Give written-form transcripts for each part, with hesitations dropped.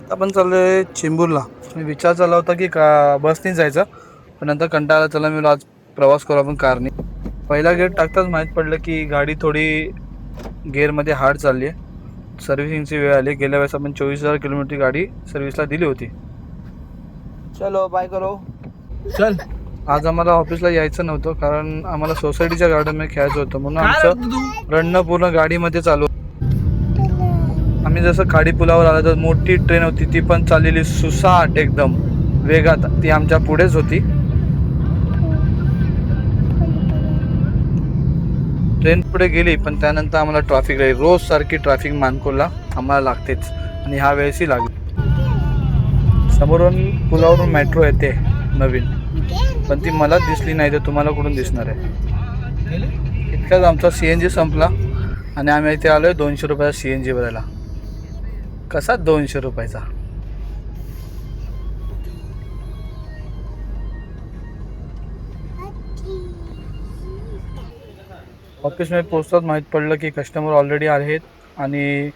आता आपण चाललोय चेंबूरला. मी विचार चालला होता की का बसने जायचं, पण नंतर कंटाळा चला मी आज प्रवास करू आपण कारने. पहिला गेअर टाकताच माहीत पडलं की गाडी थोडी गेअरमध्ये हार्ड चालली आहे. सर्व्हिसिंगची वेळ आली. गेल्या वेळेस आपण 24,000 किलोमीटर गाडी सर्व्हिसला दिली होती. चलो बाय करो. चल. आज आम्हाला ऑफिसला यायचं नव्हतं कारण आम्हाला सोसायटीच्या गार्डनमध्ये खेळायचं होतं, म्हणून आमचं रडणं पूर्ण गाडीमध्ये चालू. आम्ही जसं खाडी पुलावर आलो तर मोठी ट्रेन होती, ती पण चाललेली सुसाट एकदम वेगात. ती आमच्या पुढेच होती. ट्रेन पुढे गेली पण त्यानंतर आम्हाला ट्रॅफिक राहील. रोज सारखी ट्रॅफिक मानकोला आम्हाला लागतेच आणि ह्या वेळेसही लागली. समोरून पुलावरून मेट्रो येते नवीन, पण ती मला दिसली नाही तर तुम्हाला कुठून दिसणार आहे. इतक्याच आमचा CNG संपला आणि आम्ही इथे आलोय 200 रुपयाचा CNG भरायला. कसा 200 रुपयाचा? ऑफिसमध्ये पोहोचताच माहीत पडलं की कस्टमर ऑलरेडी आहेत आणि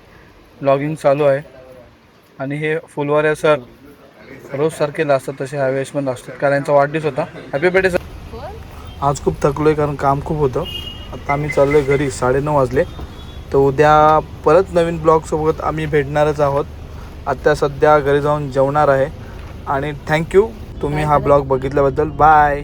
लॉगिंग चालू आहे. आणि हे फुलवाऱ्या सर रोज सारखे असतात तसे ह्यावेळेस पण असतात, कारण यांचा वाढदिवस होता. Happy birthday sir. आज खूप थकलो आहे कारण काम खूप होतं. आता आम्ही चाललो आहे घरी. 9:30 वाजले. तर उद्या परत नवीन ब्लॉगसोबत आम्ही भेटणारच आहोत. आता सध्या घरी जाऊन जेवणार आहे. आणि थँक्यू तुम्ही हा ब्लॉग बघितल्याबद्दल. बाय.